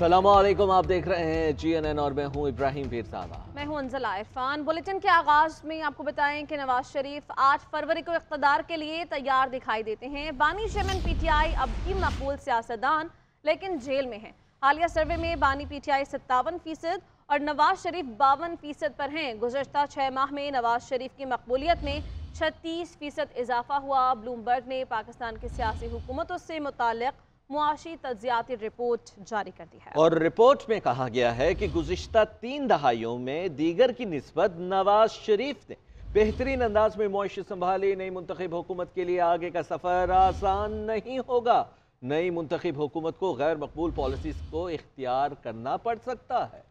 अस्सलाम वालेकुम, आप देख रहे हैं GNN और मैं हूं इब्राहिम पीरज़ादा। मैं हूं अंजला इरफान। बुलेटिन के आगाज में आपको बताएं कि नवाज शरीफ 8 फरवरी को इख्तिदार के लिए तैयार दिखाई देते हैं। बानी चेयरमैन PTI अब भी मकबूल सियासतदान लेकिन जेल में हैं। हालिया सर्वे में बानी PTI 57% और नवाज शरीफ 52% पर हैं। गुज़श्ता 6 माह में नवाज शरीफ की मकबूलियत में 36% इजाफा हुआ। ब्लूमबर्ग ने पाकिस्तान की सियासी हुकूमतों से मुताल्लिक़ मुआशी तज्जियाती रिपोर्ट जारी कर दी है और रिपोर्ट में कहा गया है कि गुज़िश्ता 3 दहाइयों में दीगर की निस्बत नवाज शरीफ ने बेहतरीन अंदाज में मुआशी संभाली। नई मुंतखब हुकूमत के लिए आगे का सफर आसान नहीं होगा। नई मुंतखब हुकूमत को गैर मकबूल पॉलिसीज को इख्तियार करना पड़ सकता है।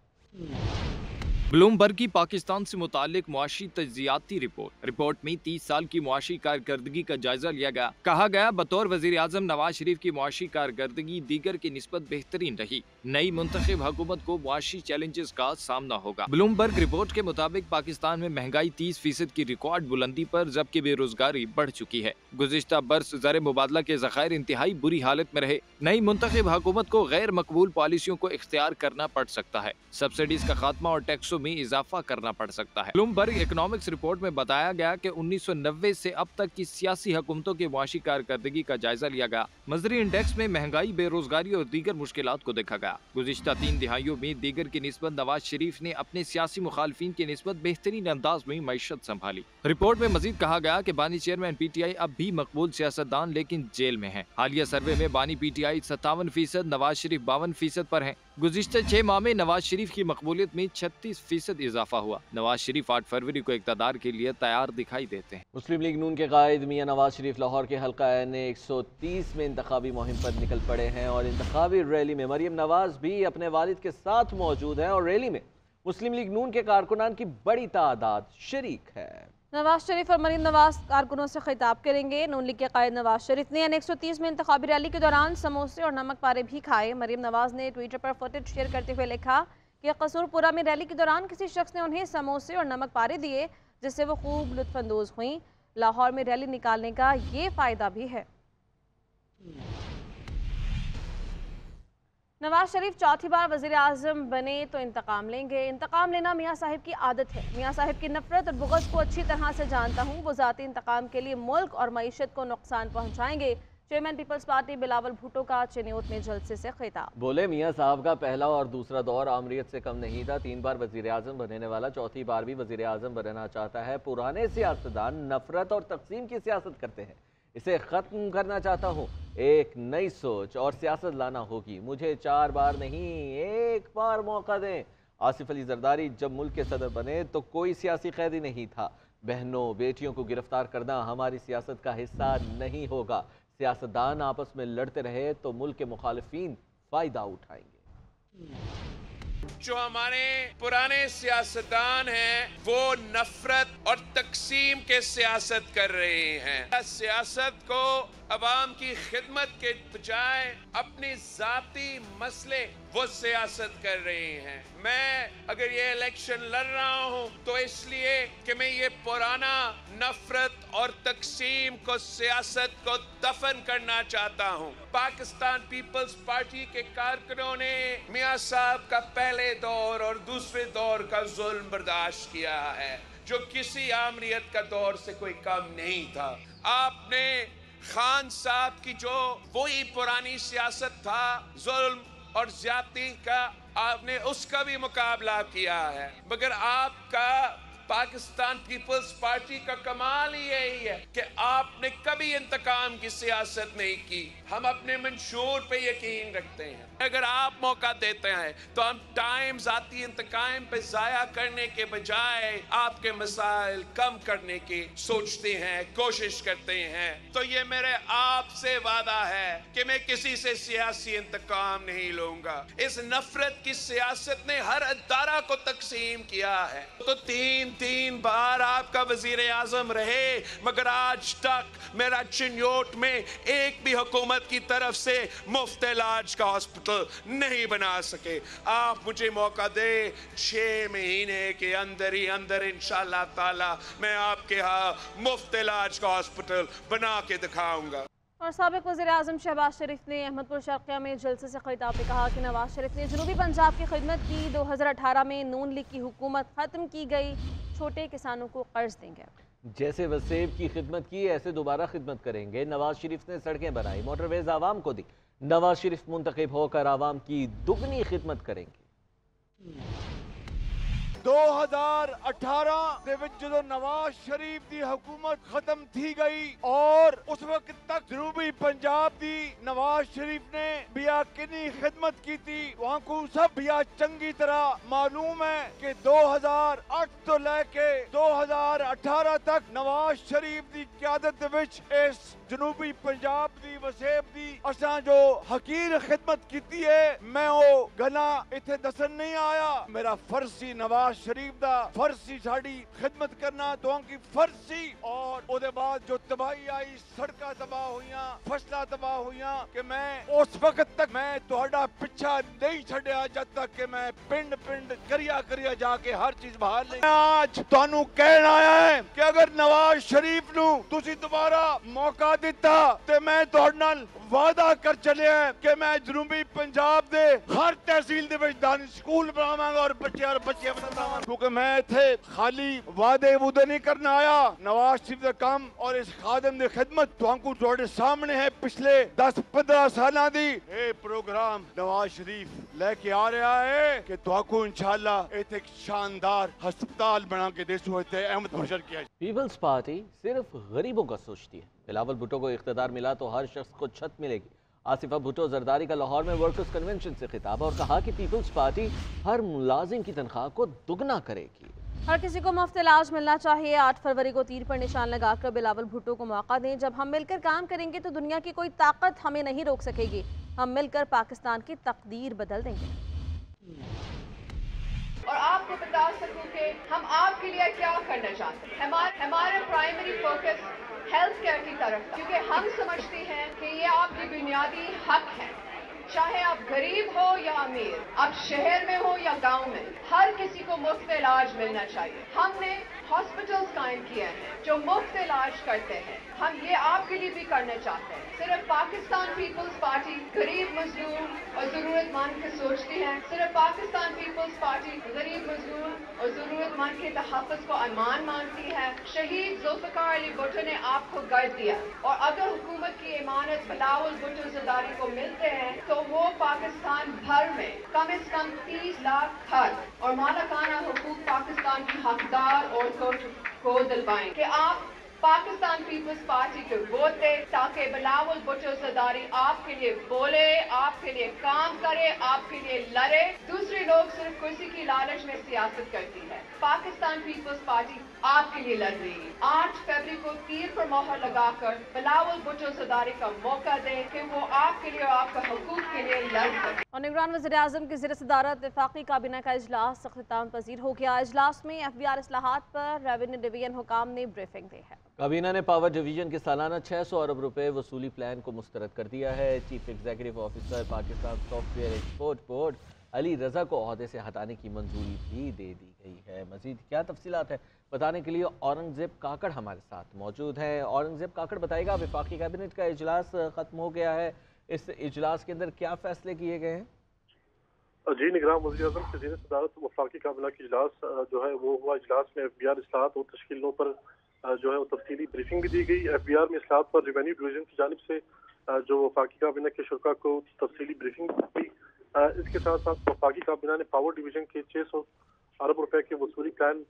ब्लूमबर्ग की पाकिस्तान से मुतालिक मुआशी तज्जियाती रिपोर्ट में 30 साल की मुआशी कारकर्दगी का जायजा लिया गया। कहा गया बतौर वजीर आजम नवाज शरीफ की मुआशी कारकर्दगी दीगर की निस्बत बेहतरीन रही। नई मुंतखब हुकूमत को मुआशी चैलेंजेस का सामना होगा। ब्लूमबर्ग रिपोर्ट के मुताबिक पाकिस्तान में महंगाई 30% की रिकॉर्ड बुलंदी पर, जबकि बेरोजगारी बढ़ चुकी है। गुज़िश्ता बरस ज़र मुबादला के ज़खायर इंतहाई बुरी हालत में रहे। नई मुंतखब हुकूमत को गैर मकबूल पॉलिसियों को इख्तियार करना पड़ सकता है। सब्सिडीज का खात्मा और टैक्सों में इजाफा करना पड़ सकता है। ब्लूमबर्ग इकोनॉमिक्स रिपोर्ट में बताया गया कि 1990 से अब तक की सियासी हुकूमतों की मुआशी कारकर्दगी का जायजा लिया गया। मजरी इंडेक्स में महंगाई, बेरोजगारी और दीगर मुश्किलात को देखा गया। गुज़िश्ता 3 दिहाइयों में दीगर की निस्बत नवाज शरीफ ने अपने सियासी मुखालफिन की निस्बत बेहतरीन अंदाज में मईशत संभाली। रिपोर्ट में मजीद कहा गया कि बानी चेयरमैन PTI अब भी मकबूल सियासतदान लेकिन जेल में है। हालिया सर्वे में बानी PTI 57%, नवाज शरीफ 52% पर है। गुज़िश्ता 6 माह में नवाज शरीफ की मकबूलियत में 36% इजाफा हुआ। नवाज शरीफ 8 फरवरी को इक़्तिदार के लिए तैयार दिखाई देते हैं। मुस्लिम लीग नून के कायद मियां नवाज शरीफ लाहौर के हल्का NA 130 में इंतखाबी मुहिम पर निकल पड़े हैं और इंतखाबी रैली में मरियम नवाज भी अपने वालिद के साथ मौजूद हैं और रैली में मुस्लिम लीग नून के कारकुनान की बड़ी तादाद शरीक है। नवाज शरीफ और मरीम नवाज कारकुनों से खिताब करेंगे। नून लीग के कायद नवाज शरीफ ने NA 130 में इंतखाबी रैली के दौरान समोसे और नमक पारे भी खाए। मरीम नवाज ने ट्विटर पर फुटेज शेयर करते हुए लिखा कि कसूरपुरा में रैली के दौरान किसी शख्स ने उन्हें समोसे और नमक पारे दिए जिससे वो खूब लुत्फानंदोज हुई। लाहौर में रैली निकालने का ये फ़ायदा भी है। नवाज शरीफ चौथी बार वज़ीर आज़म बने तो इंतकाम लेंगे। इंतकाम लेना मियाँ साहिब की आदत है। मियाँ साहिब की नफरत और बुग़्ज़ को अच्छी तरह से जानता हूँ। वो ज़ाती इंतकाम के लिए मुल्क और मईशत को नुकसान पहुँचाएंगे। चेयरमैन पीपल्स पार्टी बिलावल भुट्टो का चिन्योट में जलसे से खिताब। बोले मियाँ साहब का पहला और दूसरा दौर आमरीत से कम नहीं था। 3 बार वज़ीर आज़म बनने वाला चौथी बार भी वज़ीर आज़म बनना चाहता है। पुराने सियासतदान नफरत और तकसीम की सियासत करते हैं, इसे ख़त्म करना चाहता हूँ। एक नई सोच और सियासत लाना होगी। मुझे 4 बार नहीं, 1 बार मौका दें। आसिफ अली जरदारी जब मुल्क के सदर बने तो कोई सियासी कैदी नहीं था। बहनों बेटियों को गिरफ्तार करना हमारी सियासत का हिस्सा नहीं होगा। सियासतदान आपस में लड़ते रहे तो मुल्क के मुखालिफिन फ़ायदा उठाएंगे। जो हमारे पुराने सियासतदान हैं वो नफरत और तकसीम के सियासत कर रहे हैं। सियासत को अवाम की खिदमत के बजाय अपनी जाती मसले वो सियासत कर रहे हैं। मैं अगर ये इलेक्शन लड़ रहा हूँ तो इसलिए कि मैं ये पुराना नफरत और तकसीम को, सियासत को दफन करना चाहता हूँ। पाकिस्तान पीपल्स पार्टी के कारकुनों ने मियाँ साहब का पहले दौर और दूसरे दौर का जुल्म बर्दाश्त किया है जो किसी आमरीत का दौर से कोई कम नहीं था। आपने खान साहब की जो वही पुरानी सियासत था, जुल्म और ज्यादती का, आपने उसका भी मुकाबला किया है। मगर आपका पाकिस्तान पीपल्स पार्टी का कमाल ही यही है कि आपने कभी इंतकाम की सियासत नहीं की। हम अपने मंशूर पे यकीन रखते हैं। अगर आप मौका देते हैं तो हम टाइम जाती इंतकाम पे जाया करने के बजाय आपके मसाइल कम करने की सोचते हैं, कोशिश करते हैं। तो ये मेरे आपसे वादा है कि मैं किसी से सियासी इंतकाम नहीं लूंगा। इस नफरत की सियासत ने हर अदारा को तकसीम किया है। तो तीन बार आपका वजीर आजम रहे मगर आज तक मेरा चिन्योट में एक भी हुकूमत की तरफ से मुफ्त इलाज का हॉस्पिटल नहीं बना सके। आप मुझे मौका दे, 6 महीने के अंदर ही अंदर इंशाअल्लाह ताला मैं आपके यहाँ मुफ्त इलाज का हॉस्पिटल बना के दिखाऊंगा। اور سابق वज़ीर-ए-आज़म शहबाज शरीफ ने अहमदपुर शर्क़िया में जलसे से खिताब में कहा कि नवाज शरीफ ने जनूबी पंजाब की खिदमत की। 2018 में नून लीग की हुकूमत ख़त्म की गई, छोटे किसानों को कर्ज देंगे। जैसे वसेब की खिदमत की ऐसे दोबारा खिदमत करेंगे। नवाज शरीफ ने सड़कें बनाई, मोटरवेज आवाम को दी। नवाज शरीफ मुंतखब होकर आवाम की दुगनी खिदमत करेंगे। 2018 ਦੇ ਵਿੱਚ ਜਦੋਂ ਨਵਾਜ਼ ਸ਼ਰੀਫ ਦੀ ਹਕੂਮਤ ਖਤਮ ਥੀ ਗਈ ਔਰ ਉਸ ਵਕਤ ਤੱਕ ਜਨੂਬੀ ਪੰਜਾਬ ਦੀ ਨਵਾਜ਼ ਸ਼ਰੀਫ ਨੇ ਬਿਆ ਕਿੰਨੀ ਖਿਦਮਤ ਕੀਤੀ ਵਹਾਂ ਕੋ ਸਭ ਬਿਆ ਚੰਗੀ ਤਰ੍ਹਾਂ ਮਾਲੂਮ ਹੈ ਕਿ 2008 ਤੋਂ ਲੈ ਕੇ 2018 ਤੱਕ ਨਵਾਜ਼ ਸ਼ਰੀਫ ਦੀ ਕਿਆਦਤ ਦੇ ਵਿੱਚ ਇਸ ਜਨੂਬੀ ਪੰਜਾਬ ਦੀ ਵਸੇਬ ਦੀ ਅਸਾਂ ਜੋ ਹਕੀਰ ਖਿਦਮਤ ਕੀਤੀ ਹੈ ਮੈਂ ਉਹ ਗੱਲਾਂ ਇੱਥੇ ਦੱਸਣ ਨਹੀਂ ਆਇਆ। ਮੇਰਾ ਫਰਜ਼ ਸੀ ਨਵਾਜ਼ शरीफ दा फर्ज सी साड़ी खिदमत करना, दुआओं की फर्ज सी। और ओदे बाद जो तबाही आई, सड़का तबाह हुईयां, फसला तबाह हुईयां कि मैं उस वक्त तक मैं तुहाडा पिछा नहीं छड़िया जब तक कि मैं पिंड पिंड करिया करिया जाके हर चीज बहाल नहीं। आज तुहानू कहना आया है कि अगर नवाज शरीफ नू तुसी दोबारा मौका दिता ते मैं तुहाडे नाल वादा कर चलिया कि मैं जनूबी पंजाब दे हर तहसील दे विच दानिश स्कूल बनावांगा और बच्चे बनावांगा। क्योंकि मैं इत्थे खाली वादे वूदे नहीं करना आया। नवाज शरीफ दा काम और इस खादम दी खिदमत तुहानू तुहाडे सामने है। पिछले 10-15 सालां दी ये प्रोग्राम नवाज शरीफ लेके आ रहा है कि तुहानू इंशाअल्लाह इत्थे एक शानदार हस्पताल बना के देसू इत्थे अहमदपुर शर्क़िया। पीपल्स पार्टी सिर्फ गरीबों का सोचती है। बिलावल भुट्टो को इख्तियार मिला तो हर शख्स को छत मिलेगी। आसिफा भुट्टो जरदारी का लाहौर में वर्कर्स कन्वेंशन से खिताब और कहा कि पीपल्स पार्टी हर मुलाजिम की तनख्वाह को दुगना करेगी। हर किसी को मुफ्त इलाज मिलना चाहिए। 8 फरवरी को तीर पर निशान लगाकर बिलावल भुट्टो को मौका दें। जब हम मिलकर काम करेंगे तो दुनिया की कोई ताकत हमें नहीं रोक सकेगी। हम मिलकर पाकिस्तान की तकदीर बदल देंगे। और आपको बता सकूं कि हम आपके लिए क्या करना चाहते हैं। हमारा प्राइमरी फोकस हेल्थ केयर की तरफ था, क्योंकि हम समझते हैं कि ये आपकी बुनियादी हक है। चाहे आप गरीब हो या अमीर, आप शहर में हो या गांव में, हर किसी को मुफ्त इलाज मिलना चाहिए। हमने हॉस्पिटल्स कायम किए हैं जो मुफ्त इलाज करते हैं। हम ये आपके लिए भी करना चाहते हैं। सिर्फ पाकिस्तान पीपल्स पार्टी गरीब मजलूम और ज़रूरतमंद को सोचती है। सिर्फ पाकिस्तान पीपल्स पार्टी गरीब मजलूम और ज़रूरतमंद के तहफ़्फ़ुज़ को अमान मानती है। शहीद जुल्फ़िकार अली भुट्टो ने आपको गर्द दिया और अगर हुकूमत की इमानत बिलावल भुट्टो ज़रदारी को मिलते हैं तो वो पाकिस्तान भर में कम से कम 30 लाख घर और मालिकाना हुकूक पाकिस्तान की हकदार और को दिलवाएं कि आप पाकिस्तान पीपल्स पार्टी को वोट दें ताकि बिलावल भुट्टो ज़रदारी आपके लिए बोले, आपके लिए काम करे, आपके लिए लड़े। दूसरे लोग सिर्फ कुर्सी की लालच में सियासत करती है। पाकिस्तान पीपल्स पार्टी आपके लिए लड़ रही है। 8 फरवरी को तीर पर मोहर लगाकर बिलावल भुट्टो ज़रदारी का मौका दें कि वो आपके लिए और आपके हुकूक के लिए लड़ सके। और निगरान वज़ीर-ए-आज़म की ज़ेर सदारत वफ़ाक़ी काबीना का इजलास इख्तिताम पज़ीर हो गया। इजलास में FBR इस्लाहात पर रेवेन्यू डिवीजन हुकाम ने ब्रीफिंग दी है। काबीना ने पावर डिवीजन के सालाना 600 अरब रुपए वसूली प्लान को मुस्तरद कर दिया है। Chief executive officer Pakistan software export board Ali Raza को ओहदे से हटाने की मंजूरी भी दे दी गई है। मजीद क्या तफसीलात है बताने के लिए औरंगजेब काकड़ हमारे साथ मौजूद है। औरंगजेब काकड़ बताएगा, वफाकी कैबिनेट का इजलास खत्म हो गया है, इस इजलास के अंदर क्या फैसले किए गए हैं? जी, निगरान वज़ीर-ए-आज़म की ज़ेर सदारत वफाकी काबीना की इजलास जो है वो हुआ। इजलास में FBR इस्लाहात और तश्कीलों पर जो है वो तफसीली ब्रीफिंग भी दी गई। FBR में इस्लाहात पर रेवेन्यू डिवीजन की जानिब से जो वफाकी काबीना के शुरा को तफसीली ब्रीफिंग दी। इसके साथ साथ वफाकी काबीना ने पावर डिवीजन के 600 अरब रुपए के वसूली प्लान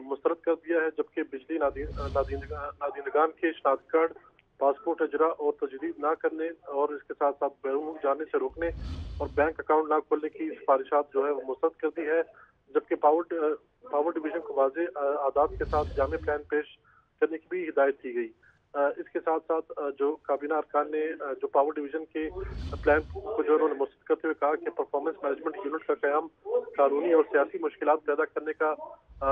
मुस्तरद कर दिया है, जबकि बिजली नादीनगान के शनाख्त कार्ड, पासपोर्ट अजरा और तजदीद ना करने और इसके साथ साथ बैरून जाने से रोकने और बैंक अकाउंट ना खोलने की सिफारिशात जो है वो मुस्तरद कर दी है। जबकि पावर डिवीजन को वाज़ेह आदात के साथ जामे प्लान पेश करने की भी हिदायत की गई। इसके साथ साथ जो काबीना अरकान ने जो पावर डिवीजन के प्लान को जो उन्होंने मुस्तरद करते हुए कहा कि परफॉर्मेंस मैनेजमेंट यूनिट का क़याम कानूनी और सियासी मुश्किलात पैदा करने का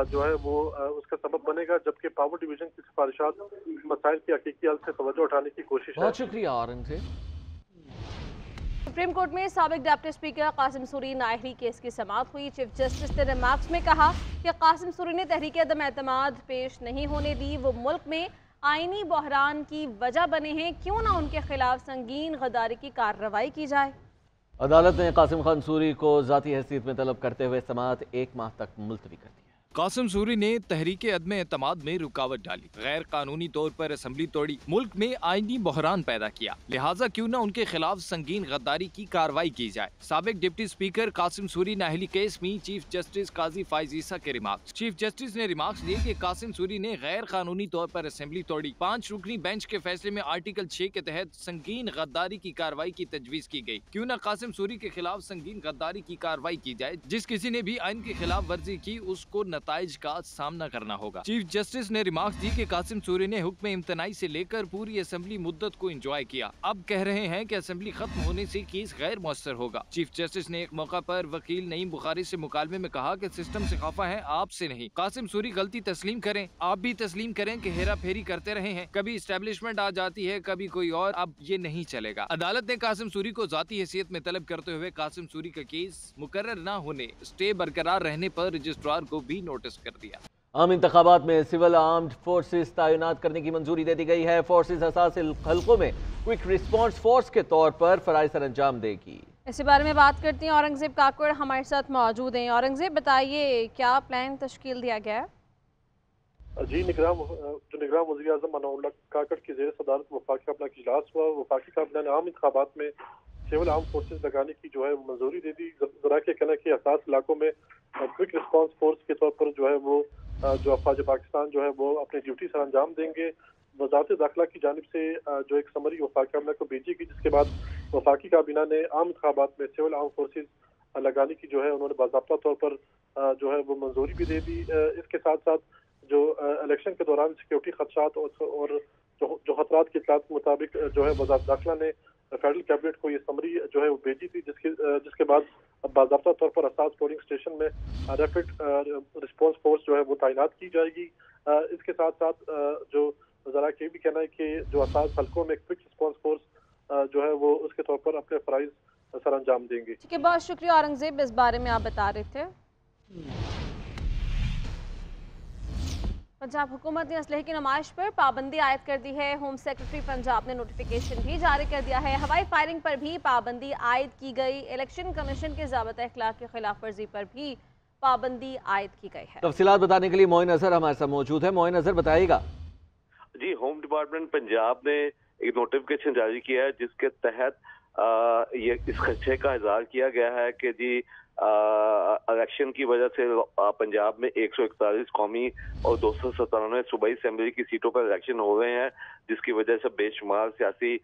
जो है वो उसका सबब बनेगा, जबकि पावर डिवीजन की सिफारिशात मसाइल की हकीकी हल से तवज्जो उठाने की कोशिश है। बहुत शुक्रिया औरंगजेब। सुप्रीम कोर्ट में साबिक डिप्टी स्पीकर कासिम सूरी नाहरी केस की समाअत हुई। चीफ जस्टिस ने रिमार्क्स में कहा कि कासिम सूरी ने तहरीक अदम एतमाद पेश नहीं होने दी। वो मुल्क में آئینی بحران کی وجہ بنے ہیں، کیوں نہ ان کے خلاف سنگین غداری کی کارروائی کی جائے۔ عدالت نے قاسم خان سوری کو ذاتی حیثیت میں طلب کرتے ہوئے سماعت 1 ماہ تک ملتوی کر دی۔ قاسم سوری نے تحریک عدم اعتماد میں رکاوٹ ڈالی، غیر قانونی طور پر اسمبلی توڑی، ملک میں آئینی بحران پیدا کیا، لہٰذا کیوں نہ ان کے خلاف سنگین غداری کی کارروائی کی جائے۔ سابق ڈپٹی اسپیکر قاسم سوری نااہلی کیس میں چیف جسٹس قاضی فائز عیسیٰ کے ریمارکس۔ چیف جسٹس نے ریمارکس دیے کہ قاسم سوری نے غیر قانونی طور پر اسمبلی توڑی۔ 5 رکنی بینچ کے فیصلے میں آرٹیکل 6 کے تحت سنگین غداری کی کارروائی کی تجویز کی گئی، کیوں نہ قاسم سوری کے خلاف سنگین غداری کی کارروائی کی جائے۔ جس کسی نے بھی آئین کی خلاف ورزی کی اس کو نتائج کا سامنا کرنا ہوگا۔ چیف جسٹس نے ریمارکس دی کہ قاسم سوری نے حکم امتناعی سے لے کر پوری اسمبلی مدت کو انجوائے کیا، اب کہہ رہے ہیں کہ اسمبلی ختم ہونے سے کیس غیر مؤثر ہوگا۔ چیف جسٹس نے ایک موقع پر وکیل نعیم بخاری سے مکالمے میں کہا کہ سسٹم سے خفا ہے، آپ سے نہیں۔ قاسم سوری غلطی تسلیم کریں، آپ بھی تسلیم کریں کہ ہیرا پھیری کرتے رہے ہیں، کبھی اسٹیبلشمنٹ آ جاتی ہے، کبھی کوئی اور، اب یہ نہیں چلے گا۔ عدالت نے قاسم سوری کو ذاتی حیثیت میں طلب کرتے ہوئے قاسم سوری کا کیس مقرر نہ ہونے، اسٹے برقرار رہنے پر رجسٹرار کو بھی نوٹس کر دیا۔ عام انتخابات میں سول آرمڈ فورسز تعینات کرنے کی منظوری دے دی گئی ہے۔ فورسز حساس حلقوں میں کوئک ریسپانس فورس کے طور پر فرائض سر انجام دے گی۔ اسی بارے میں بات کرتے ہیں، اورنگزیب کاکڑ ہمارے ساتھ موجود ہیں۔ اورنگزیب بتائیے کیا پلان تشکیل دیا گیا ہے؟ جی نگراں وزیر اعظم انور اللہ کاکڑ کی زیر صدارت وفاقی کابینہ کا اجلاس ہوا۔ وفاقی کابینہ نے عام انتخابات میں سول آرم فورسز لگانے کی جو ہے منظوری دے دی۔ ذرائع کے کہنا ہے کہ حساس علاقوں میں کوئک ریسپانس فورس کے طور پر جو ہے وہ جو افواج پاکستان جو ہے وہ اپنی ڈیوٹی سر انجام دیں گے۔ وزارت داخلہ کی جانب سے جو ایک سمری وفاقی کابینہ کو بھیجی گئی، جس کے بعد وفاقی کابینہ نے عام انتخابات میں سول آرم فورسز لگانے کی جو ہے انہوں نے باضابطہ طور پر جو ہے وہ منظوری بھی دے دی۔ اس کے ساتھ ساتھ جو الیکشن کے دوران سیکیورٹی خدشات اور جو خطرات کی اطلاعات کے مطابق جو ہے وزارت داخلہ نے فیڈرل کیبنٹ کو یہ سمری جو ہے وہ بھیجی تھی، جس کے بعد باضابطہ طور پر اساس پولنگ اسٹیشن میں ریپڈ رسپانس فورس جو ہے وہ تعینات کی جائے گی۔ اس کے ساتھ ساتھ جو ذرائع یہ بھی کہنا ہے کہ جو اساس حلقوں میں کوئک رسپانس فورس جو ہے وہ اس کے طور پر اپنے فرائض سر انجام دیں گے۔ ٹھیک ہے، بہت شکریہ اورنگزیب، اس بارے میں آپ بتا رہے تھے۔ پنجاب حکومت نے اسلحے کی نمائش پر پابندی عائد کر دی ہے۔ ہوم سیکرٹری پنجاب نے نوٹیفیکیشن بھی جاری کر دیا ہے۔ ہوائی فائرنگ پر بھی پابندی عائد کی گئی۔ الیکشن کمیشن کے ضابطۂ اخلاق کی خلاف ورزی پر بھی پابندی عائد کی گئی ہے۔ تفصیلات بتانے کے لیے معین اظہر ہمارے ساتھ موجود ہے۔ معین اظہر بتائیے گا۔ جی، ہوم ڈپارٹمنٹ پنجاب نے ایک نوٹیفیکیشن جاری کیا ہے جس کے تحت یہ اس خدشے کا اظہار کیا گیا ہے کہ جی الیکشن کی وجہ سے پنجاب میں 141 قومی اور 297 صوبائی اسمبلی کی سیٹوں پر الیکشن ہو رہے ہیں، جس کی وجہ سے بے شمار سیاسی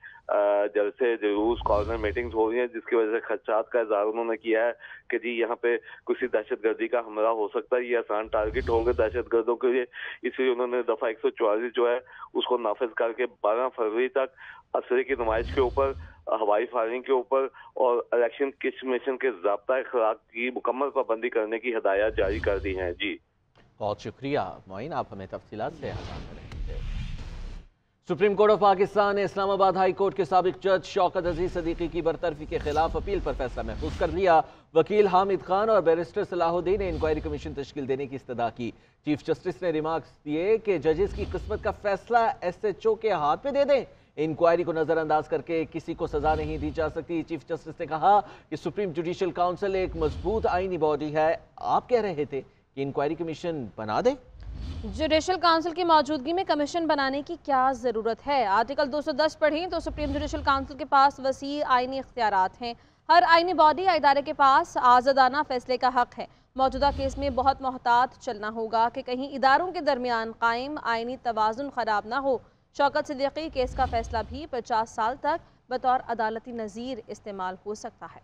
جلسے جلوس کارنر میٹنگز ہو رہی ہیں، جس کی وجہ سے خدشات کا اظہار انہوں نے کیا ہے کہ جی یہاں پہ کسی دہشت گردی کا حملہ ہو سکتا ہے، یہ آسان ٹارگٹ ہوں گے دہشت گردوں کے لیے۔ اس لیے انہوں نے دفعہ 144 جو ہے اس کو نافذ کر کے 12 فروری تک اسلحے کی نمائش کے اوپر، ہوائی فائرنگ کے اوپر اور الیکشن کمیشن کے ضابطۂ اخلاق کی مکمل پابندی کرنے کی ہدایات جاری کر دی ہیں۔ جی بہت شکریہ معین، آپ ہمیں تفصیلات سے آگاہ کریں۔ سپریم کورٹ آف پاکستان نے اسلام آباد ہائی کورٹ کے سابق جج شوکت عزیز صدیقی کی برطرفی کے خلاف اپیل پر فیصلہ محفوظ کر لیا۔ وکیل حامد خان اور بیرسٹر صلاح الدین نے انکوائری کمیشن تشکیل دینے کی استدعا کی۔ چیف جسٹس نے ریمارکس دیے کہ ججز کی قسمت کا فیصلہ SHO کے ہاتھ میں دے دیں، انکوائری کو نظر انداز کر کے کسی کو سزا نہیں دی جا سکتی۔ چیف جسٹس نے کہا کہ سپریم جوڈیشل کاؤنسل ایک مضبوط آئینی باڈی ہے، آپ کہہ رہے تھے کہ انکوائری کمیشن بنا دیں۔ جوڈیشل کاؤنسل کی موجودگی میں کمیشن بنانے کی کیا ضرورت ہے؟ آرٹیکل 210 پڑھیں تو سپریم جوڈیشل کاؤنسل کے پاس وسیع آئینی اختیارات ہیں۔ ہر آئینی باڈی یا ادارے کے پاس آزادانہ فیصلے کا حق ہے۔ موجودہ کیس میں بہت محتاط چلنا ہوگا کہ کہیں اداروں کے درمیان قائم آئینی توازن خراب نہ ہو۔ شوکت صدیقی کیس کا فیصلہ بھی 50 سال تک بطور عدالتی نظیر استعمال ہو سکتا ہے۔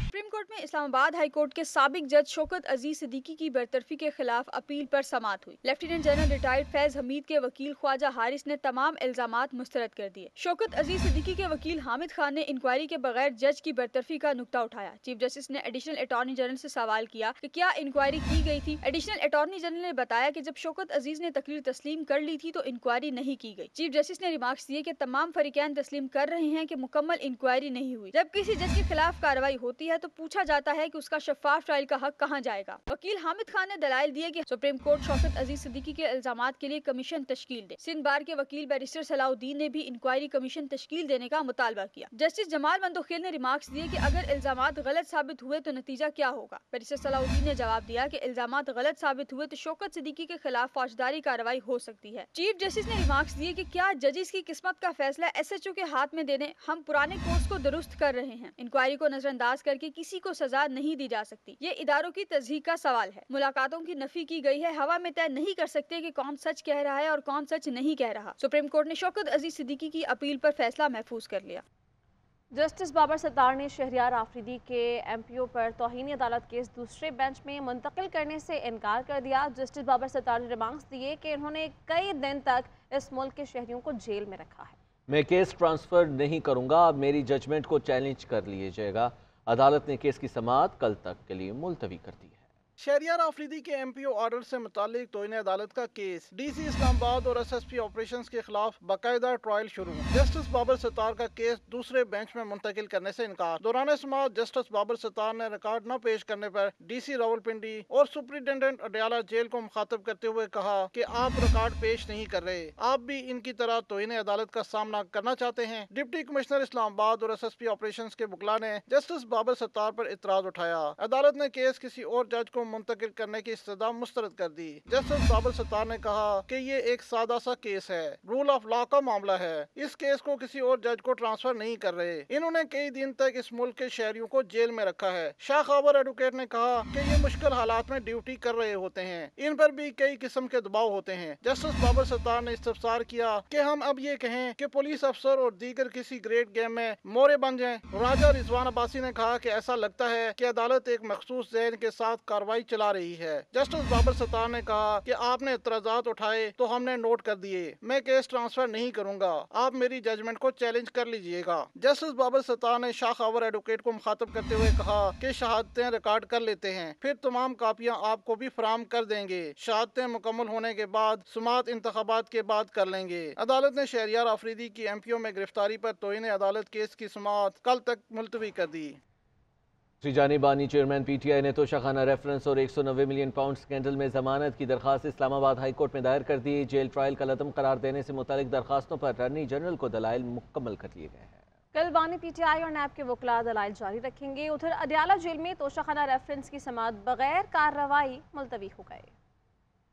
سپریم کورٹ میں اسلام آباد ہائی کورٹ کے سابق جج شوکت عزیز صدیقی کی برطرفی کے خلاف اپیل پر سماعت ہوئی۔ لیفٹیننٹ جنرل ریٹائرڈ فیض حمید کے وکیل خواجہ حارث نے تمام الزامات مسترد کر دیے۔ شوکت عزیز صدیقی کے وکیل حامد خان نے انکوائری کے بغیر جج کی برطرفی کا نقطہ اٹھایا۔ چیف جسٹس نے ایڈیشنل اٹارنی جنرل سے سوال کیا کہ کیا انکوائری کی گئی تھی۔ ایڈیشنل اٹارنی جنرل نے بتایا کہ جب شوکت عزیز نے تقریر تسلیم کر لی تھی تو انکوائری نہیں کی گئی۔ چیف جسٹس نے ریمارکس دیے کہ تمام فریقین تسلیم کر رہے ہیں کہ مکمل انکوائری نہیں ہوئی۔ جب کسی جج کے خلاف کارروائی ہوتی ہے تو पूछा जाता है कि उसका शफाफ ट्रायल का हक कहां जाएगा। वकील हामिद खान ने दलाइल दिए कि सुप्रीम कोर्ट शौकत अजीज सिद्दीकी के इल्जामात के लिए कमीशन तश्कील दे। सिंध बार के वकील बैरिस्टर सलाउद्दीन ने भी इंक्वायरी कमीशन तश्कील देने का मुतालबा किया। जस्टिस जमाल मंदोखिल ने रिमार्क्स दिए कि अगर इल्जामात गलत साबित हुए तो नतीजा क्या होगा। बैरिस्टर सलाउद्दीन ने जवाब दिया कि इल्जामात गलत साबित हुए तो शौकत सिद्दीकी के खिलाफ फौजदारी कार्रवाई हो सकती है। चीफ जस्टिस ने रिमार्क्स दिए कि क्या जजिस की किस्मत का फैसला SHO के हाथ में देने हम पुराने कोर्स को दुरुस्त कर रहे हैं। इंक्वायरी को नजरअंदाज करके किसी को सजा नहीं दी जा सकती। ये इदारों की तस्दीक का सवाल है। मुलाकातों की नफी की गई है। हवा में तय नहीं कर सकते कि कौन सच कह रहा है और कौन सच नहीं कह रहा। सुप्रीम कोर्ट ने शौकत अजीज सिद्दीकी की अपील पर फैसला महफूज कर लिया। जस्टिस बाबर सत्तार ने शहरियार आफरीदी के MPO पर तौहीन अदालत केस दूसरे बेंच में मुंतकिल करने से इनकार कर दिया। जस्टिस बाबर सत्तार ने रिमार्क्स दिए कि उन्होंने कई दिन तक इस मुल्क के शहरियों को जेल में रखा है। मैं केस ट्रांसफ़र नहीं करूंगा, अब मेरी जजमेंट को चैलेंज कर लीजिएगा। अदालत ने केस की समाअत कल तक के लिए मुलतवी कर दी है। शहरियार आफरीदी के MPO ऑर्डर से मुतालिक तौहीन अदालत का केस DC इस्लामाबाद और SSP ऑपरेशंस के खिलाफ बाकायदा ट्रायल शुरू। जस्टिस बाबर सत्तार का केस दूसरे बेंच में मुंतकिल करने से इनकार। दौरान समाअत जस्टिस बाबर सत्तार ने रिकॉर्ड न पेश करने पर DC रावलपिंडी और सुपरिटेंडेंट अडयाला जेल को मुखातब करते हुए कहा कि आप रिकॉर्ड पेश नहीं कर रहे, आप भी इनकी तरह तौहीन अदालत का सामना करना चाहते हैं। डिप्टी कमिश्नर इस्लामाबाद और SSP ऑपरेशंस के बुकला ने जस्टिस बाबर सत्तार पर इतराज उठाया। अदालत ने केस किसी और जज को मुंतकिल करने की इस्तदा मुस्तरद कर दी। जस्टिस बाबर सत्तार ने कहा कि ये एक सादा सा केस है, रूल ऑफ लॉ का मामला है, इस केस को किसी और जज को ट्रांसफर नहीं कर रहे। इन्होंने कई दिन तक इस मुल्क के शहरियों को जेल में रखा है। शाह खबर एडवोकेट ने कहा कि ये मुश्किल हालात में ड्यूटी कर रहे होते हैं, इन पर भी कई किस्म के दबाव होते हैं। जस्टिस बाबर सत्तार ने इस्तफसार किया कि हम अब ये कहें कि पुलिस अफसर और दीगर किसी ग्रेट गेम में मोरे बन जाएं। राजा रिजवान अब्बासी ने कहा कि ऐसा लगता है कि अदालत एक मखसूस ज़हन के साथ कार्रवाई चला रही है। जस्टिस बाबर सत्तार ने कहा कि आपने इतराज़ात उठाए तो हमने नोट कर दिए, मैं केस ट्रांसफर नहीं करूंगा, आप मेरी जजमेंट को चैलेंज कर लीजिएगा। जस्टिस बाबर सत्तार ने शाह खबर एडवोकेट को मुखातब करते हुए कहा कि शहादतें रिकॉर्ड कर लेते हैं, फिर तमाम कापियां आपको भी फराहम कर देंगे। शहादतें मुकम्मल होने के बाद समाअत इंतखाबात के बाद कर लेंगे। अदालत ने शहरियार आफरीदी की MPO में गिरफ्तारी पर तौहीन अदालत केस की समाअत कल तक मुलतवी कर दी। जानी बानी चेयरमैन PTI ने तोशाखाना रेफरेंस और 190 मिलियन पाउंड स्कैंडल में जमानत की दरखास्त इस्लामाबाद हाई कोर्ट में दायर कर दी। जेल ट्रायल का लदम करार देने से मुतालिक दरखास्तों पर अटॉर्नी जनरल को दलाइल मुकम्मल कर लिए गए हैं। कल बानी PTI और NAB के वकला दलाइल जारी रखेंगे। उधर अडयाला जेल में तोशाखाना रेफरेंस की समाअत बगैर कार्रवाई मुलतवी हो गए।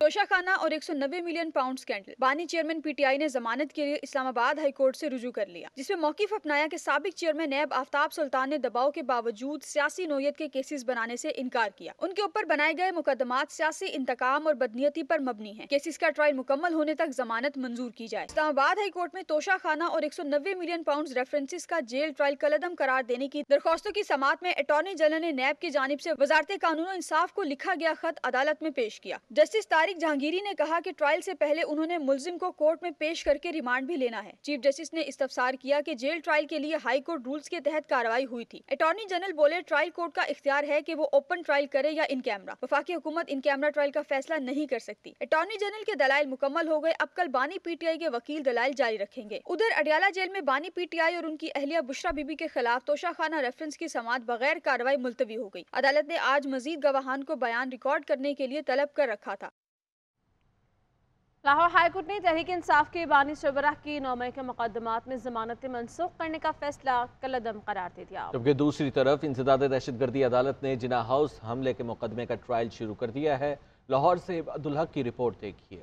तोशाखाना और 190 मिलियन पाउंड स्कैंडल। बानी चेयरमैन PTI ने जमानत के लिए इस्लामाबाद हाई कोर्ट से रुजू कर लिया, जिसमें मौकिफ अपनाया कि साबिक चेयरमैन NAB आफ्ताब सुल्तान ने दबाव के बावजूद सियासी नोयत के केसेस बनाने से इनकार किया। उनके ऊपर बनाए गए मुकदमात सियासी इंतकाम और बदनीयती पर मबनी है। केसेस का ट्रायल मुकम्मल होने तक जमानत मंजूर की जाए। इस्लामाबाद हाई कोर्ट में तोशाखाना और 190 मिलियन पाउंड रेफरेंसेस का जेल ट्रायल कलदम करार देने की दरख्वास्तों की समाअत में अटॉर्नी जनरल ने NAB की जानिब से वजारत कानून और इंसाफ को लिखा गया खत अदालत में पेश किया। जस्टिस तारिक जहांगीरी ने कहा कि ट्रायल से पहले उन्होंने मुल्जिम को कोर्ट में पेश करके रिमांड भी लेना है। चीफ जस्टिस ने इस्तफसार किया कि जेल ट्रायल के लिए हाई कोर्ट रूल्स के तहत कार्रवाई हुई थी। अटॉर्नी जनरल बोले ट्रायल कोर्ट का इख्तियार है कि वो ओपन ट्रायल करे या इन कैमरा। वफाकी हुकूमत इन कैमरा ट्रायल का फैसला नहीं कर सकती। अटॉर्नी जनरल के दलाइल मुकम्मल हो गए। अब कल बानी PTI के वकील दलाइल जारी रखेंगे। उधर अडयाला जेल में बानी PTI और उनकी अहलिया बुशरा बीबी के खिलाफ तोशाखाना रेफरेंस की समाअत बगैर कार्रवाई मुलतवी हो गई। अदालत ने आज मजीद गवाहान को बयान रिकॉर्ड करने के लिए तलब कर रखा था। लाहौर हाईकोर्ट ने तहरीक इंसाफ के बानी सरबराह की 9 मई के मुकदमात में जमानतें मनसूख करने का फैसला कलअदम करार दे दिया। जबकि दूसरी तरफ इंसदाद दहशतगर्दी अदालत ने जिना हाउस हमले के मुकदमे का ट्रायल शुरू कर दिया है। लाहौर से अब्दुल हक की रिपोर्ट देखिए।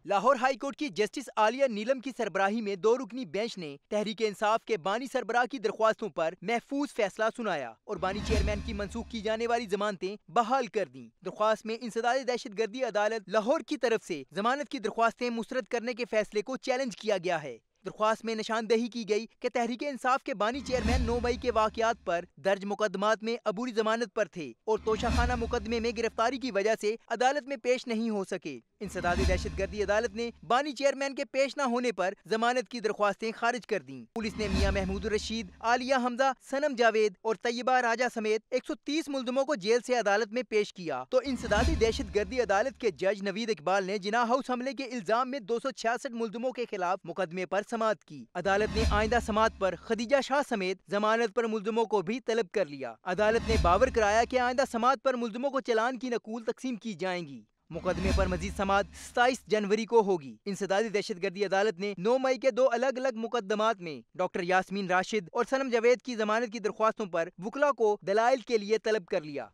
लाहौर हाई कोर्ट की जस्टिस आलिया नीलम की सरबराही में 2 रुकनी बेंच ने तहरीक इंसाफ के बानी सरबराह की दरख्वास्तों पर महफूज फैसला सुनाया और बानी चेयरमैन की मंसूख की जाने वाली जमानतें बहाल कर दी। दरख्वास्त में इंसदाद दहशतगर्दी अदालत लाहौर की तरफ से जमानत की दरख्वास्तें मुस्तरद करने के फैसले को चैलेंज किया गया है। दरख्वास्त में निशानदेही की गई कि तहरीक इंसाफ के बानी चेयरमैन 9 मई के वाकयात पर दर्ज मुकदमात में अबूरी जमानत पर थे और तोशाखाना मुकदमे में गिरफ्तारी की वजह से अदालत में पेश नहीं हो सके। इंसदाद दहशतगर्दी अदालत ने बानी चेयरमैन के पेश न होने पर जमानत की दरख्वास्तें खारिज कर दी। पुलिस ने मियां महमूद रशीद, आलिया हमजा, सनम जावेद और तैयबा राजा समेत 130 मुल्जिमों को जेल से अदालत में पेश किया तो इंसदादी दहशतगर्दी अदालत के जज नवीद इकबाल ने जिना हाउस हमले के इल्जाम में 266 मुल्जिमों के खिलाफ मुकदमे पर समाअत की। अदालत ने आइंदा समाअत पर खदीजा शाह समेत जमानत पर मुल्जिमों को भी तलब कर लिया। अदालत ने बावर कराया कि आइंदा समाअत पर मुल्जिमों को चालान की नकूल तकसीम की जाएंगी। मुकदमे पर मजीद समाअत 27 जनवरी को होगी। इंसदादी दहशतगर्दी अदालत ने 9 मई के 2 अलग अलग मुकदमात में डॉक्टर यास्मीन राशिद और सनम जावेद की जमानत की दरख्वास्तों पर वकला को दलाइल के लिए तलब कर लिया।